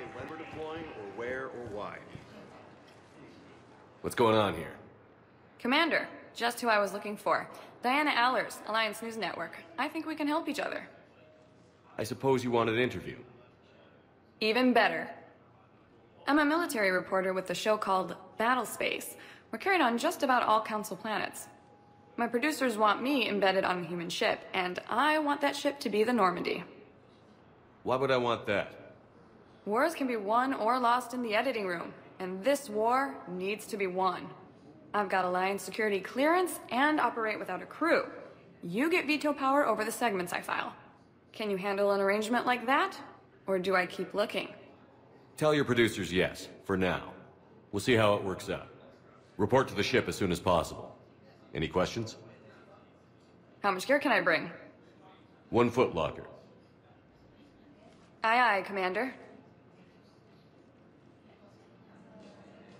say when we're deploying, or where, or why. What's going on here? Commander, just who I was looking for. Diana Allers, Alliance News Network. I think we can help each other. I suppose you want an interview? Even better. I'm a military reporter with the show called Battle Space. We're carried on just about all Council planets. My producers want me embedded on a human ship, and I want that ship to be the Normandy. Why would I want that? Wars can be won or lost in the editing room, and this war needs to be won. I've got Alliance security clearance and operate without a crew. You get veto power over the segments I file. Can you handle an arrangement like that? Or do I keep looking? Tell your producers yes, for now. We'll see how it works out. Report to the ship as soon as possible. Any questions? How much gear can I bring? 1 foot locker. Aye, aye, Commander.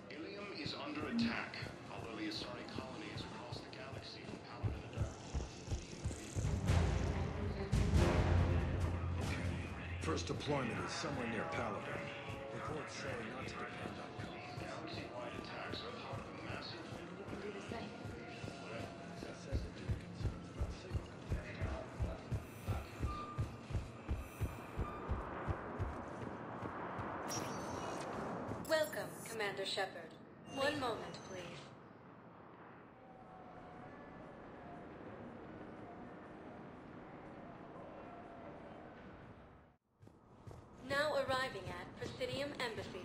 Helium is under attack. Although the Asari colonies across the galaxy from power to the dark. First deployment is somewhere near Paladin. Reports say not to depend on Galaxy-wide attacks are part of a massive... Welcome, Commander Shepard. One moment, please. Now arriving at Presidium Embassy.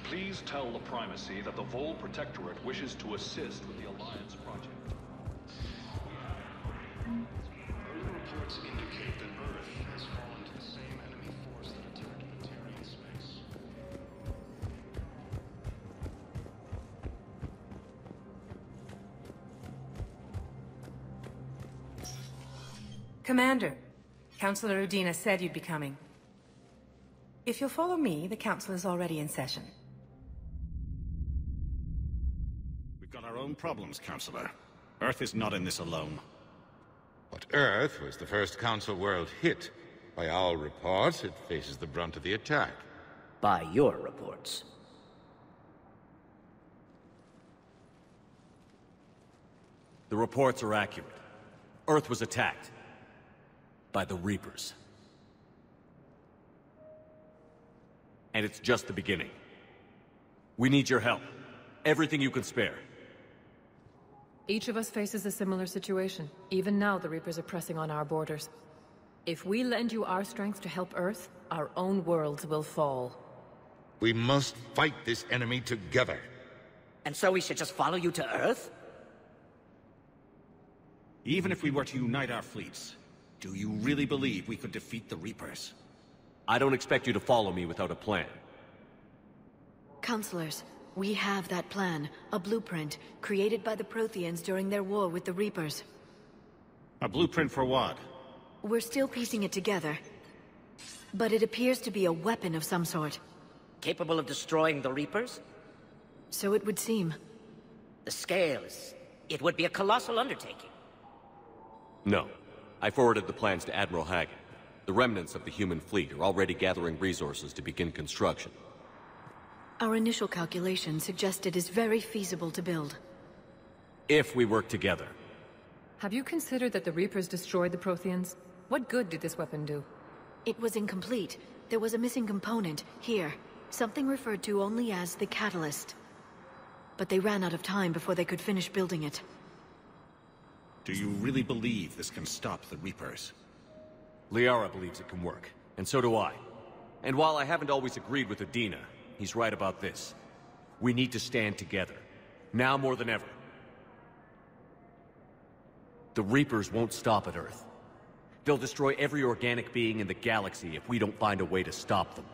Please tell the Primacy that the Vol Protectorate wishes to assist with the Alliance project. Early reports indicate that Earth has fallen to the same enemy force that attacked Material space. Commander, Councillor Udina said you'd be coming. If you'll follow me, the Council is already in session. We've got our own problems, Councillor. Earth is not in this alone. But Earth was the first Council world hit. By our reports, it faces the brunt of the attack. By your reports. The reports are accurate. Earth was attacked. By the Reapers. And it's just the beginning. We need your help. Everything you can spare. Each of us faces a similar situation. Even now, the Reapers are pressing on our borders. If we lend you our strength to help Earth, our own worlds will fall. We must fight this enemy together. And so we should just follow you to Earth? Even if we were to unite our fleets, do you really believe we could defeat the Reapers? I don't expect you to follow me without a plan. Counselors, we have that plan. A blueprint, created by the Protheans during their war with the Reapers. A blueprint for what? We're still piecing it together. But it appears to be a weapon of some sort. Capable of destroying the Reapers? So it would seem. The scale is... it would be a colossal undertaking. No. I forwarded the plans to Admiral Hagen. The remnants of the human fleet are already gathering resources to begin construction. Our initial calculation suggested it's very feasible to build. If we work together. Have you considered that the Reapers destroyed the Protheans? What good did this weapon do? It was incomplete. There was a missing component, here. Something referred to only as the catalyst. But they ran out of time before they could finish building it. Do you really believe this can stop the Reapers? Liara believes it can work, and so do I. And while I haven't always agreed with Udina, he's right about this. We need to stand together. Now more than ever. The Reapers won't stop at Earth. They'll destroy every organic being in the galaxy if we don't find a way to stop them.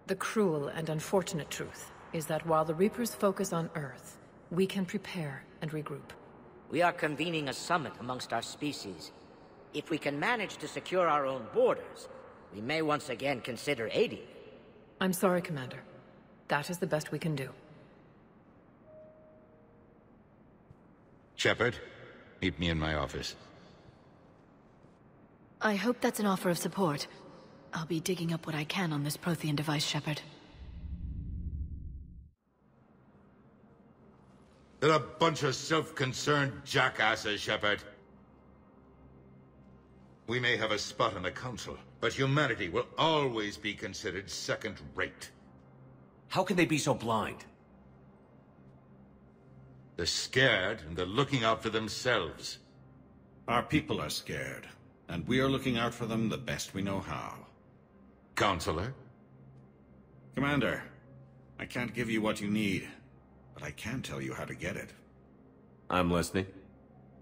The cruel and unfortunate truth is that while the Reapers focus on Earth, we can prepare and regroup. We are convening a summit amongst our species. If we can manage to secure our own borders, we may once again consider aiding. I'm sorry, Commander. That is the best we can do. Shepard, meet me in my office. I hope that's an offer of support. I'll be digging up what I can on this Prothean device, Shepard. They're a bunch of self-concerned jackasses, Shepard. We may have a spot on the Council, but humanity will always be considered second-rate. How can they be so blind? They're scared, and they're looking out for themselves. Our people are scared, and we are looking out for them the best we know how. Counselor? Commander, I can't give you what you need, but I can tell you how to get it. I'm listening.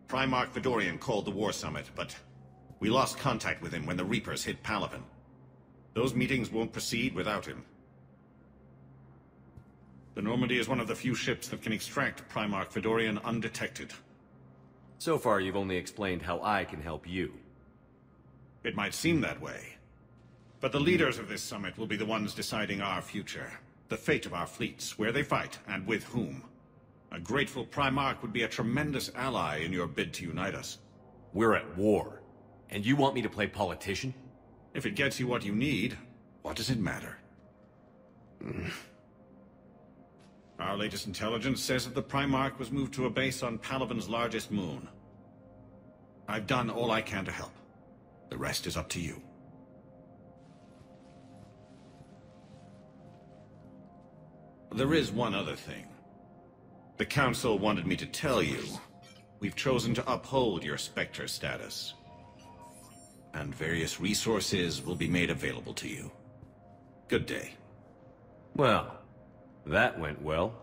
Primarch Fedorian called the War Summit, but we lost contact with him when the Reapers hit Palaven. Those meetings won't proceed without him. The Normandy is one of the few ships that can extract Primarch Fedorian undetected. So far, you've only explained how I can help you. It might seem that way. But the leaders of this summit will be the ones deciding our future. The fate of our fleets, where they fight, and with whom. A grateful Primarch would be a tremendous ally in your bid to unite us. We're at war. And you want me to play politician? If it gets you what you need, what does it matter? Our latest intelligence says that the Primarch was moved to a base on Palaven's largest moon. I've done all I can to help. The rest is up to you. There is one other thing. The Council wanted me to tell you, we've chosen to uphold your Spectre status. And various resources will be made available to you. Good day. Well, that went well.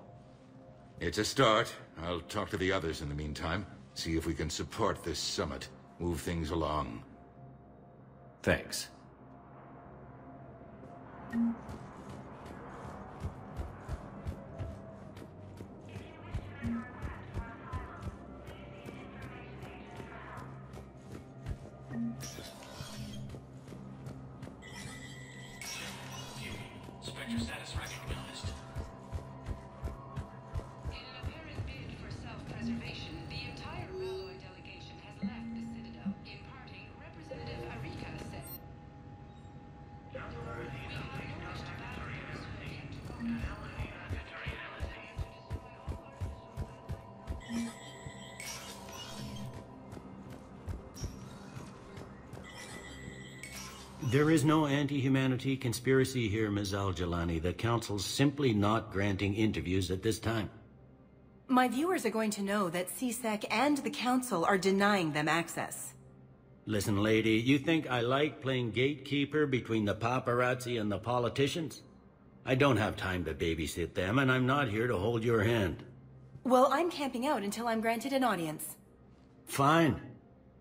It's a start. I'll talk to the others in the meantime. See if we can support this summit. Move things along. Thanks. Spectre status recognized. In an apparent bid for self-preservation, the entire Ralloy delegation has left the Citadel. In parting, Representative Arika said... We have no wish to battle those who have yet to vote. There is no anti-humanity conspiracy here, Ms. Al-Jalani. The Council's simply not granting interviews at this time. My viewers are going to know that CSEC and the Council are denying them access. Listen, lady, you think I like playing gatekeeper between the paparazzi and the politicians? I don't have time to babysit them, and I'm not here to hold your hand. Well, I'm camping out until I'm granted an audience. Fine.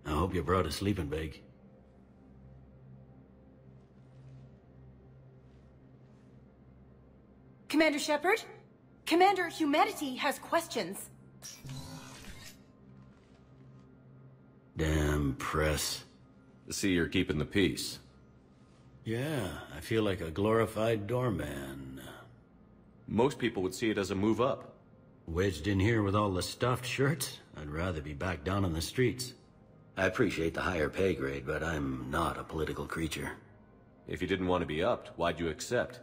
I hope you brought a sleeping bag. Commander Shepard? Commander, humanity has questions. Damn press. See, you're keeping the peace. Yeah, I feel like a glorified doorman. Most people would see it as a move up. Wedged in here with all the stuffed shirts, I'd rather be back down on the streets. I appreciate the higher pay grade, but I'm not a political creature. If you didn't want to be upped, why'd you accept?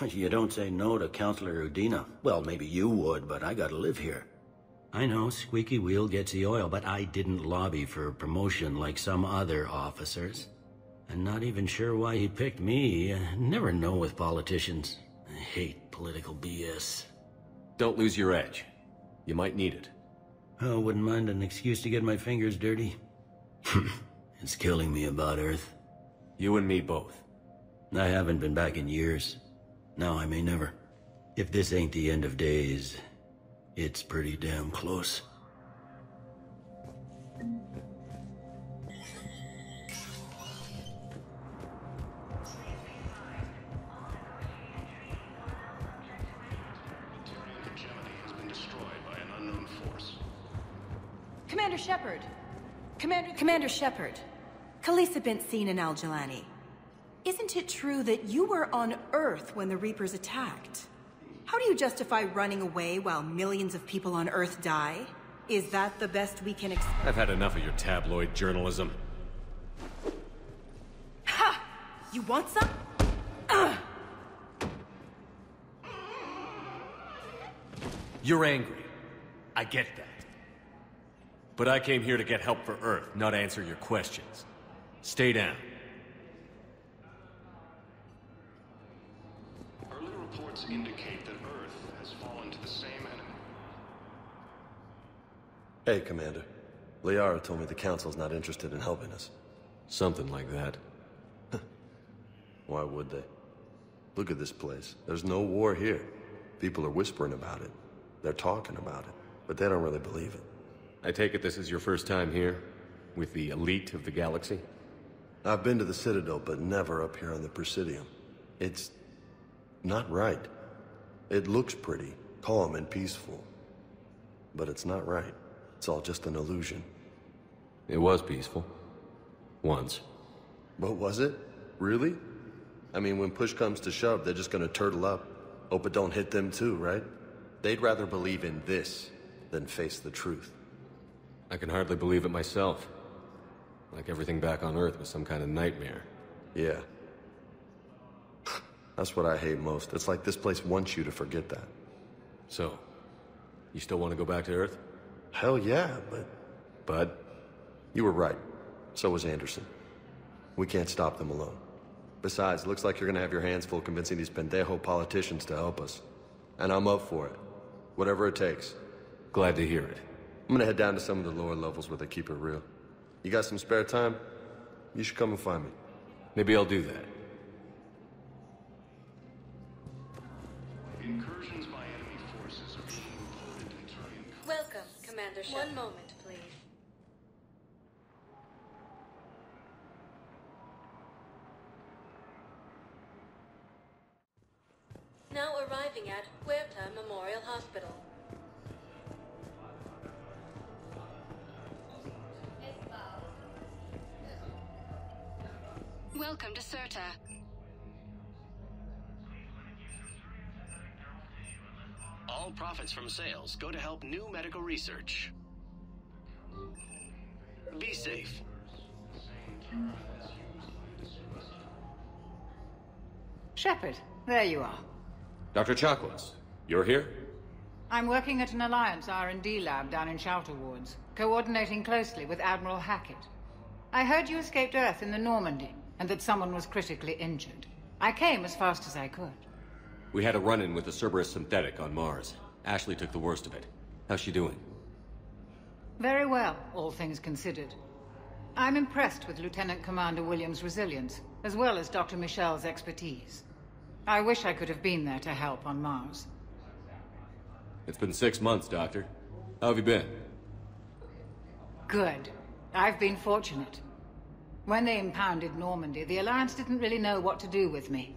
You don't say no to Counselor Udina. Well, maybe you would, but I gotta live here. I know, squeaky wheel gets the oil, but I didn't lobby for promotion like some other officers. I'm not even sure why he picked me. I never know with politicians. I hate political BS. Don't lose your edge. You might need it. Oh, wouldn't mind an excuse to get my fingers dirty. It's killing me about Earth. You and me both. I haven't been back in years. Now I may never. If this ain't the end of days, it's pretty damn close. Commander Shepard! Commander Shepard. Khalisah bint Seen and Al-Jalani. Isn't it true that you were on Earth when the Reapers attacked? How do you justify running away while millions of people on Earth die? Is that the best we can expect? I've had enough of your tabloid journalism. Ha! You want some? You're angry. I get that. But I came here to get help for Earth, not answer your questions. Stay down. Early reports indicate that Earth has fallen to the same enemy. Hey, Commander. Liara told me the Council's not interested in helping us. Something like that. Why would they? Look at this place. There's no war here. People are whispering about it. They're talking about it, but they don't really believe it. I take it this is your first time here? With the elite of the galaxy? I've been to the Citadel, but never up here on the Presidium. It's not right. It looks pretty, calm and peaceful. But it's not right. It's all just an illusion. It was peaceful. Once. But was it? Really? I mean, when push comes to shove, they're just gonna turtle up. Hope it don't hit them too, right? They'd rather believe in this than face the truth. I can hardly believe it myself. Like everything back on Earth was some kind of nightmare. Yeah. That's what I hate most. It's like this place wants you to forget that. So, you still want to go back to Earth? Hell yeah, but... You were right. So was Anderson. We can't stop them alone. Besides, looks like you're gonna have your hands full convincing these pendejo politicians to help us. And I'm up for it. Whatever it takes. Glad to hear it. I'm gonna head down to some of the lower levels where they keep it real. You got some spare time? You should come and find me. Maybe I'll do that. Incursions by enemy forces are being reported in Turian. Welcome, Commander Shepard. One moment, please. Now arriving at Huerta Memorial Hospital. Welcome to Sirtec. All profits from sales go to help new medical research. Be safe. Shepard, there you are. Dr. Chakwas, you're here? I'm working at an Alliance R&D lab down in Shelter Wards, coordinating closely with Admiral Hackett. I heard you escaped Earth in the Normandy, and that someone was critically injured. I came as fast as I could. We had a run-in with the Cerberus synthetic on Mars. Ashley took the worst of it. How's she doing? Very well, all things considered. I'm impressed with Lieutenant Commander Williams' resilience, as well as Dr. Michel's expertise. I wish I could have been there to help on Mars. It's been 6 months, Doctor. How have you been? Good. I've been fortunate. When they impounded Normandy, the Alliance didn't really know what to do with me.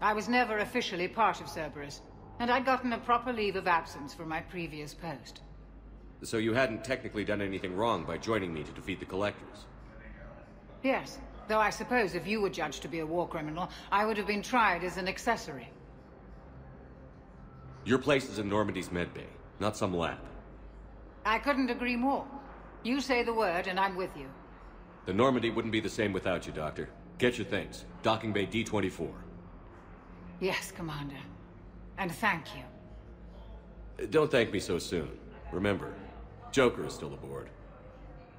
I was never officially part of Cerberus, and I'd gotten a proper leave of absence from my previous post. So you hadn't technically done anything wrong by joining me to defeat the Collectors? Yes, though I suppose if you were judged to be a war criminal, I would have been tried as an accessory. Your place is in Normandy's medbay, not some lab. I couldn't agree more. You say the word, and I'm with you. The Normandy wouldn't be the same without you, Doctor. Get your things. Docking Bay D-24. Yes, Commander. And thank you. Don't thank me so soon. Remember, Joker is still aboard.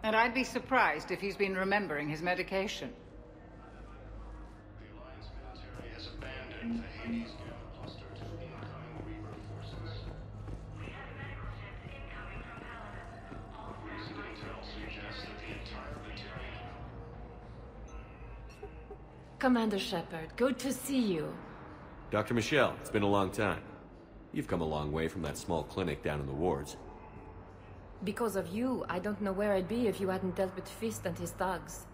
And I'd be surprised if he's been remembering his medication. The Alliance military has abandoned the Hades Gamma cluster to incoming Reaver forces. Recent intel suggests that the entire battalion... Commander Shepard, good to see you. Dr. Michelle, it's been a long time. You've come a long way from that small clinic down in the wards. Because of you, I don't know where I'd be if you hadn't dealt with Fist and his thugs.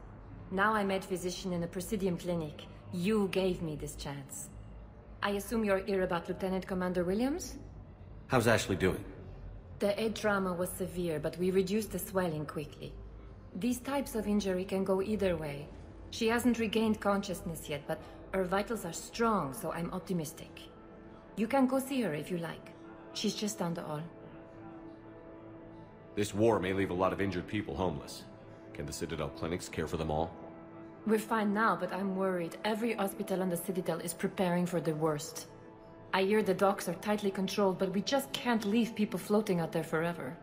Now I'm head physician in a Presidium clinic. You gave me this chance. I assume you're here about Lieutenant Commander Williams? How's Ashley doing? The head trauma was severe, but we reduced the swelling quickly. These types of injury can go either way. She hasn't regained consciousness yet, but her vitals are strong, so I'm optimistic. You can go see her if you like. She's just down the hall. This war may leave a lot of injured people homeless. Can the Citadel clinics care for them all? We're fine now, but I'm worried. Every hospital on the Citadel is preparing for the worst. I hear the docks are tightly controlled, but we just can't leave people floating out there forever.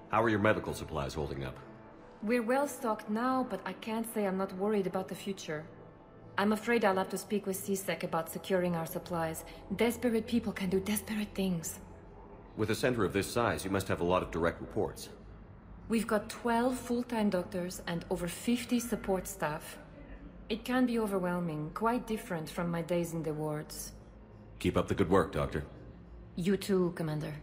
How are your medical supplies holding up? We're well stocked now, but I can't say I'm not worried about the future. I'm afraid I'll have to speak with Sirtec about securing our supplies. Desperate people can do desperate things. With a center of this size, you must have a lot of direct reports. We've got 12 full-time doctors and over 50 support staff. It can be overwhelming, quite different from my days in the wards. Keep up the good work, Doctor. You too, Commander.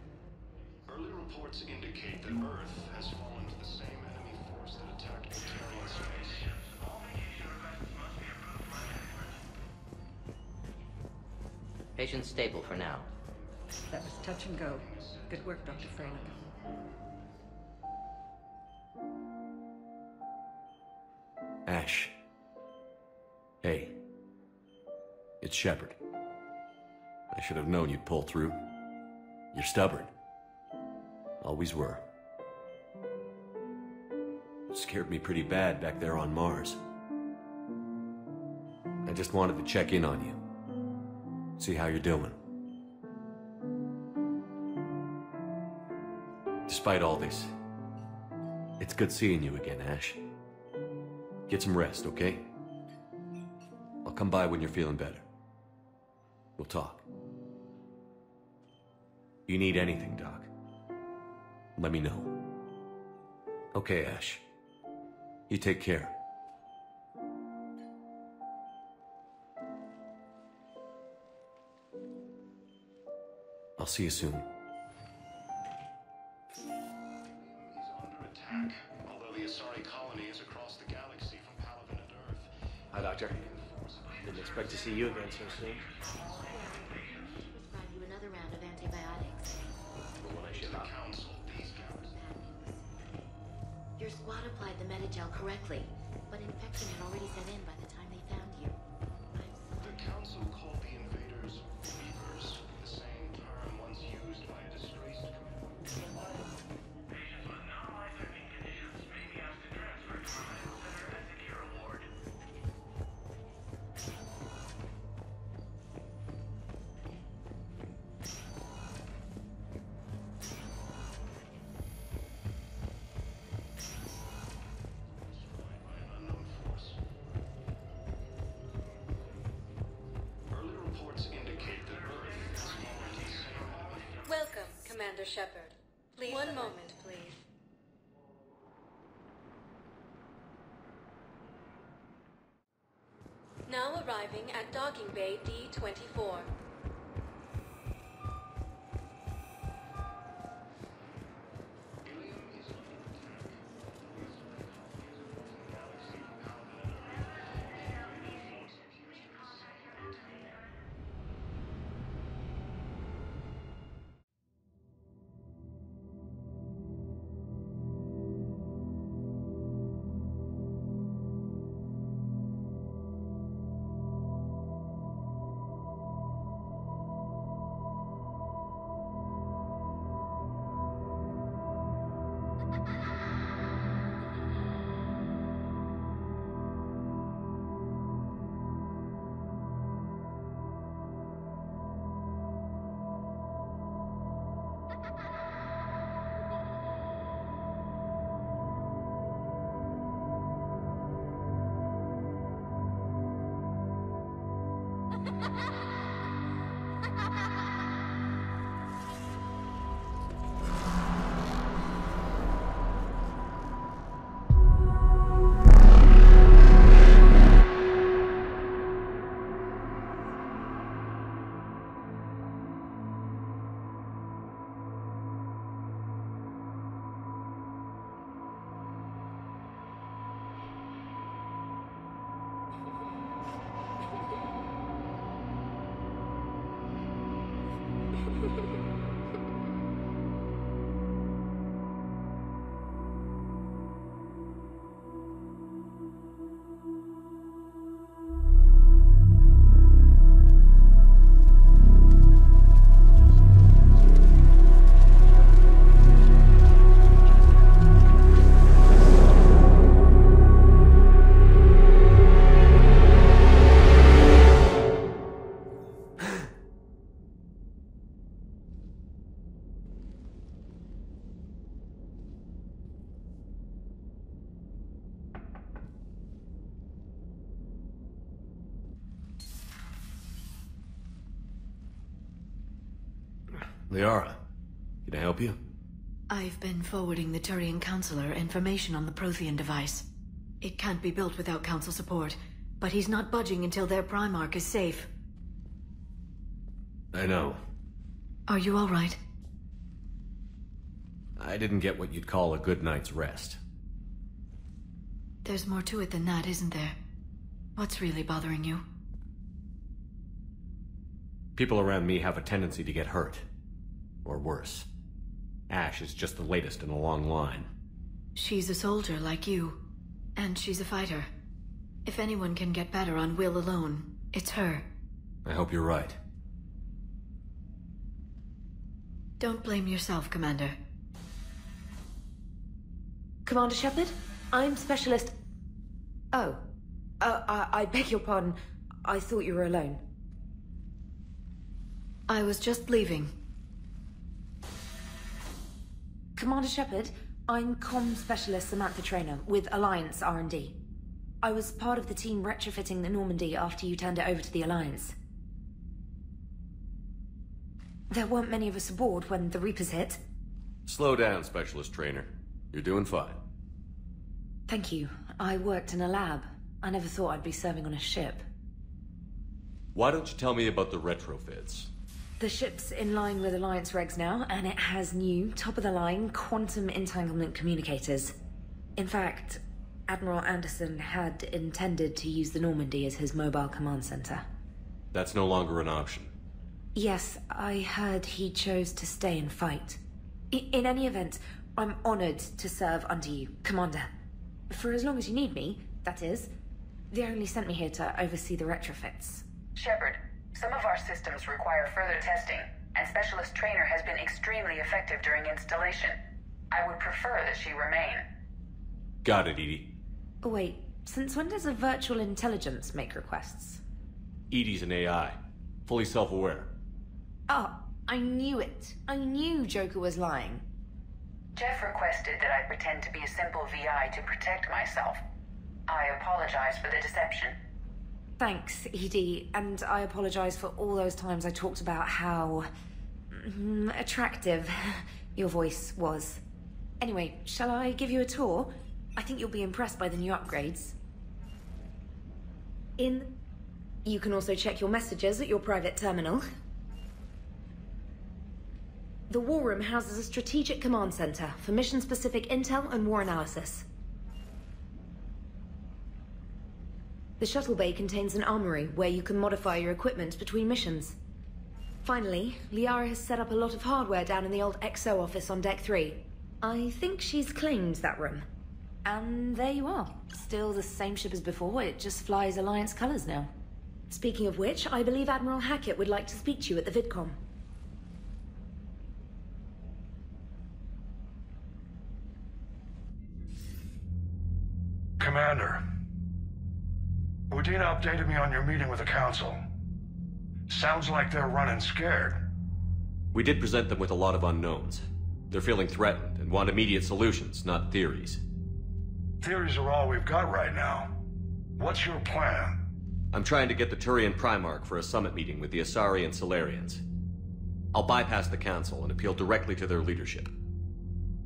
Early reports indicate that Earth has fallen to the same enemy force that attacked Batarian space. Patient's stable for now. That was touch and go. Good work, Dr. Freyland. Ash. Hey. It's Shepard. I should have known you'd pull through. You're stubborn. Always were. It scared me pretty bad back there on Mars. I just wanted to check in on you. See how you're doing. Despite all this, it's good seeing you again, Ash. Get some rest, okay? I'll come by when you're feeling better. We'll talk. You need anything, Doc, let me know. Okay, Ash. You take care. I'll see you soon. He's under attack, although the Asari colony is across the galaxy from Palaven and Earth. Hi, Doctor. Didn't expect to see you again so soon. Prescribe you another round of antibiotics. But when I ship out. Your squad applied the Medigel correctly, but infection had already set in by the time they found you. The Council called the invaders Reapers, the same term once used by a disgraced commander. Patients with non-life-threatening conditions may be asked to transfer to our medical center at the Care Ward. Welcome, Commander Shepard. Please. One moment, please. Now arriving at Docking Bay D-24. Liara, can I help you? I've been forwarding the Turian Counselor information on the Prothean device. It can't be built without Council support, but he's not budging until their Primarch is safe. I know. Are you all right? I didn't get what you'd call a good night's rest. There's more to it than that, isn't there? What's really bothering you? People around me have a tendency to get hurt. Or worse. Ash is just the latest in a long line. She's a soldier like you. And she's a fighter. If anyone can get better on will alone, it's her. I hope you're right. Don't blame yourself, Commander. Commander Shepard? I'm Specialist... Oh. I beg your pardon. I thought you were alone. I was just leaving. Commander Shepard, I'm Comm Specialist Samantha Traynor with Alliance R&D. I was part of the team retrofitting the Normandy after you turned it over to the Alliance. There weren't many of us aboard when the Reapers hit. Slow down, Specialist Trainer. You're doing fine. Thank you. I worked in a lab. I never thought I'd be serving on a ship. Why don't you tell me about the retrofits? The ship's in line with Alliance regs now, and it has new, top-of-the-line, quantum entanglement communicators. In fact, Admiral Anderson had intended to use the Normandy as his mobile command center. That's no longer an option. Yes, I heard he chose to stay and fight. In any event, I'm honored to serve under you, Commander. For as long as you need me, that is. They only sent me here to oversee the retrofits. Shepard, some of our systems require further testing, and Specialist Trainer has been extremely effective during installation. I would prefer that she remain. Got it, Edie. Wait, since when does a virtual intelligence make requests? Edie's an AI. Fully self-aware. Oh, I knew it. I knew Joker was lying. Jeff requested that I pretend to be a simple VI to protect myself. I apologize for the deception. Thanks, Edie, and I apologize for all those times I talked about how... attractive your voice was. Anyway, shall I give you a tour? I think you'll be impressed by the new upgrades. You can also check your messages at your private terminal. The War Room houses a strategic command center for mission-specific intel and war analysis. The shuttle bay contains an armory where you can modify your equipment between missions. Finally, Liara has set up a lot of hardware down in the old XO office on Deck 3. I think she's claimed that room. And there you are. Still the same ship as before, it just flies Alliance colors now. Speaking of which, I believe Admiral Hackett would like to speak to you at the VidCom. Commander, Udina updated me on your meeting with the Council. Sounds like they're running scared. We did present them with a lot of unknowns. They're feeling threatened and want immediate solutions, not theories. Theories are all we've got right now. What's your plan? I'm trying to get the Turian Primarch for a summit meeting with the Asari and Solarians. I'll bypass the Council and appeal directly to their leadership.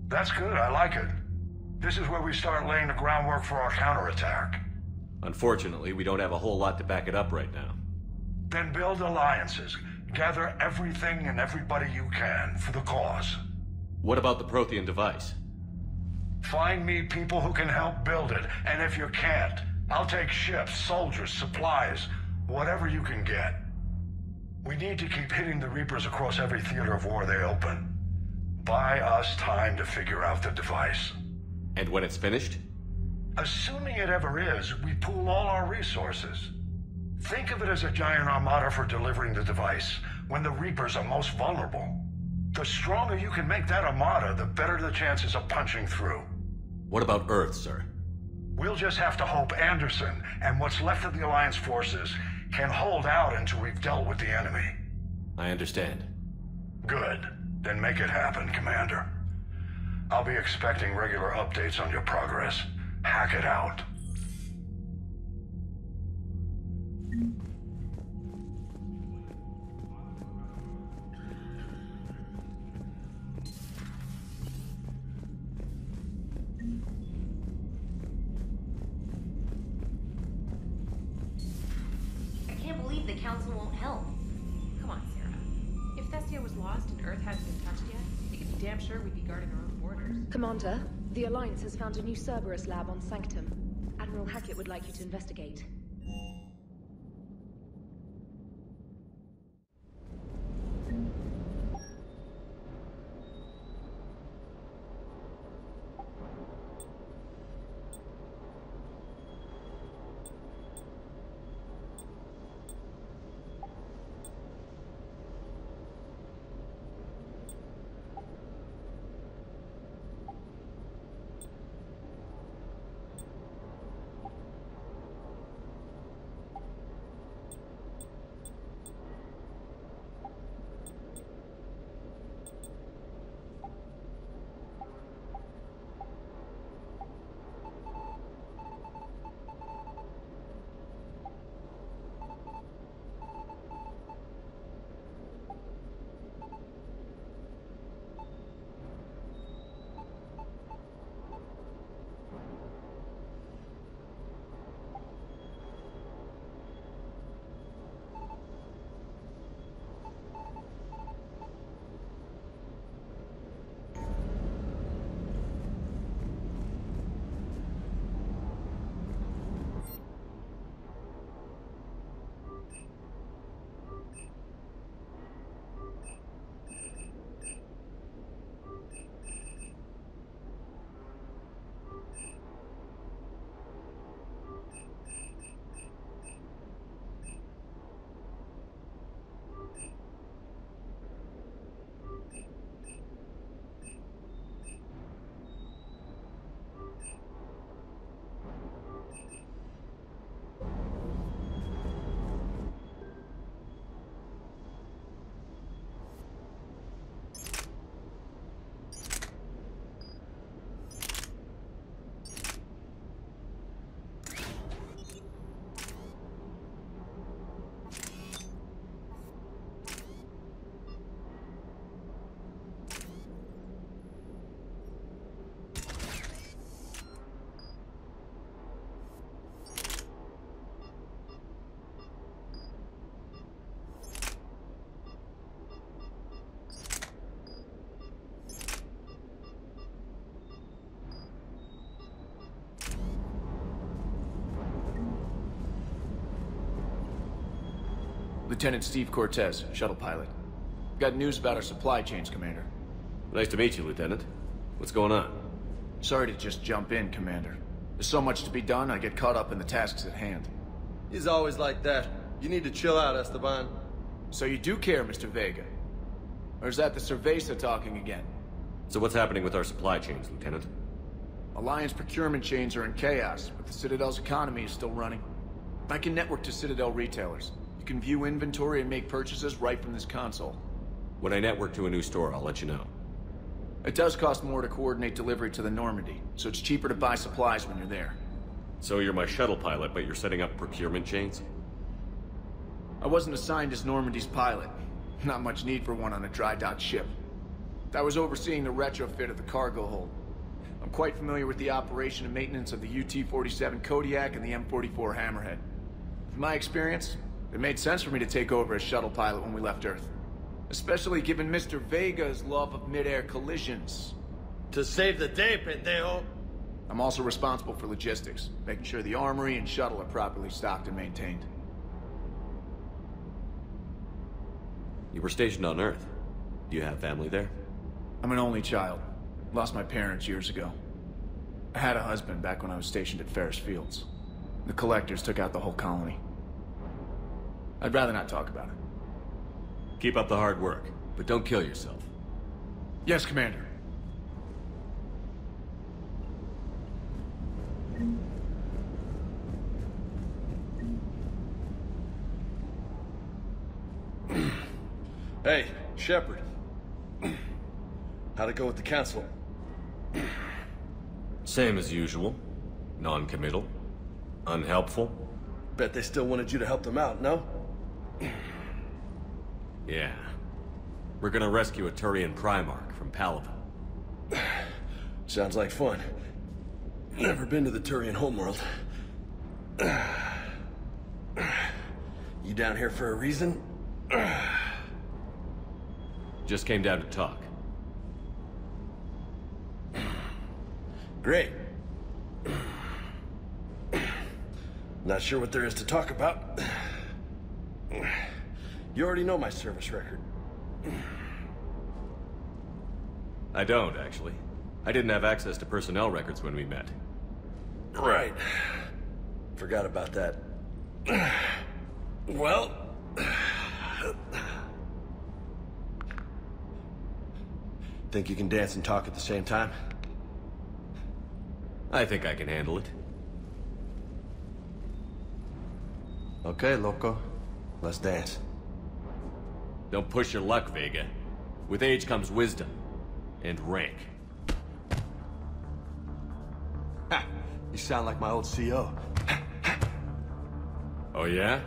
That's good, I like it. This is where we start laying the groundwork for our counterattack. Unfortunately, we don't have a whole lot to back it up right now. Then build alliances. Gather everything and everybody you can for the cause. What about the Prothean device? Find me people who can help build it, and if you can't, I'll take ships, soldiers, supplies, whatever you can get. We need to keep hitting the Reapers across every theater of war they open. Buy us time to figure out the device. And when it's finished? Assuming it ever is, we pool all our resources. Think of it as a giant armada for delivering the device, when the Reapers are most vulnerable. The stronger you can make that armada, the better the chances of punching through. What about Earth, sir? We'll just have to hope Anderson and what's left of the Alliance forces can hold out until we've dealt with the enemy. I understand. Good. Then make it happen, Commander. I'll be expecting regular updates on your progress. Hack it out. lost and Earth hasn't been touched yet, they can be damn sure we'd be guarding our own borders. Commander, the Alliance has found a new Cerberus lab on Sanctum. Admiral Hackett would like you to investigate. Lieutenant Steve Cortez, shuttle pilot. Got news about our supply chains, Commander. Nice to meet you, Lieutenant. What's going on? Sorry to just jump in, Commander. There's so much to be done, I get caught up in the tasks at hand. He's always like that. You need to chill out, Esteban. So you do care, Mr. Vega? Or is that the Cerveza talking again? So what's happening with our supply chains, Lieutenant? Alliance procurement chains are in chaos, but the Citadel's economy is still running. I can network to Citadel retailers. You can view inventory and make purchases right from this console. When I network to a new store, I'll let you know. It does cost more to coordinate delivery to the Normandy, so it's cheaper to buy supplies when you're there. So you're my shuttle pilot, but you're setting up procurement chains? I wasn't assigned as Normandy's pilot. Not much need for one on a dry dock ship. I was overseeing the retrofit of the cargo hold. I'm quite familiar with the operation and maintenance of the UT-47 Kodiak and the M44 Hammerhead. From my experience, it made sense for me to take over as shuttle pilot when we left Earth. Especially given Mr. Vega's love of mid-air collisions. To save the day, pendejo! I'm also responsible for logistics, making sure the armory and shuttle are properly stocked and maintained. You were stationed on Earth. Do you have family there? I'm an only child. Lost my parents years ago. I had a husband back when I was stationed at Ferris Fields. The collectors took out the whole colony. I'd rather not talk about it. Keep up the hard work, but don't kill yourself. Yes, Commander. Hey, Shepard. How'd it go with the council? Same as usual. Non-committal. Unhelpful. Bet they still wanted you to help them out, no? Yeah. We're gonna rescue a Turian Primarch from Palaven. Sounds like fun. Never been to the Turian homeworld. You down here for a reason? Just came down to talk. Great. Not sure what there is to talk about. You already know my service record. I don't, actually. I didn't have access to personnel records when we met. Right. Forgot about that. Well... Think you can dance and talk at the same time? I think I can handle it. Okay, loco. Let's dance. Don't push your luck, Vega. With age comes wisdom. And rank. Ha! You sound like my old CO. Oh yeah?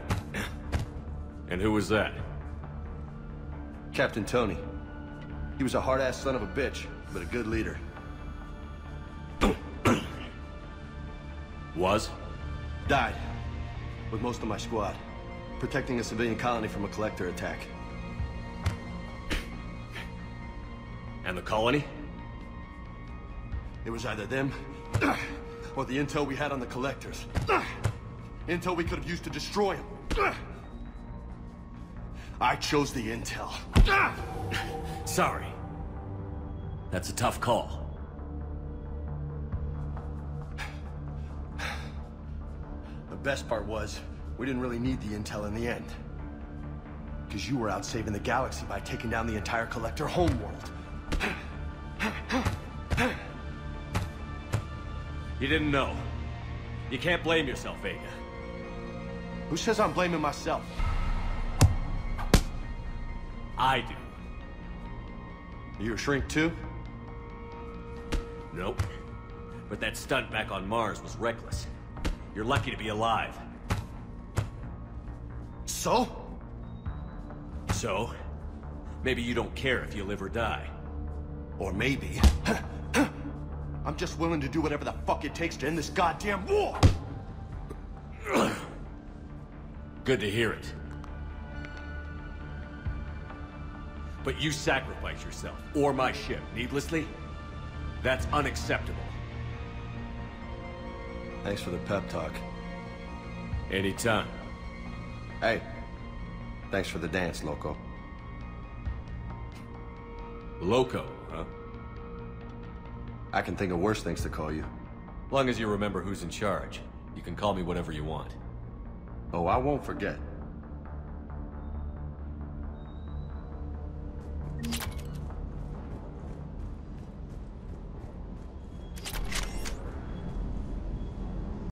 And who was that? Captain Tony. He was a hard-ass son of a bitch, but a good leader. Was? Died. With most of my squad. Protecting a civilian colony from a collector attack. And the colony? It was either them, or the intel we had on the collectors. Intel we could have used to destroy them. I chose the intel. Sorry. That's a tough call. The best part was, we didn't really need the intel in the end. Because you were out saving the galaxy by taking down the entire collector homeworld. You didn't know. You can't blame yourself, Vega. Who says I'm blaming myself? I do. You a shrink too? Nope. But that stunt back on Mars was reckless. You're lucky to be alive. So? So? Maybe you don't care if you live or die. Or maybe... I'm just willing to do whatever the fuck it takes to end this goddamn war! Good to hear it. But you sacrifice yourself, or my ship, needlessly? That's unacceptable. Thanks for the pep talk. Anytime. Hey, thanks for the dance, loco. Loco, huh? I can think of worse things to call you. Long as you remember who's in charge, you can call me whatever you want. Oh, I won't forget.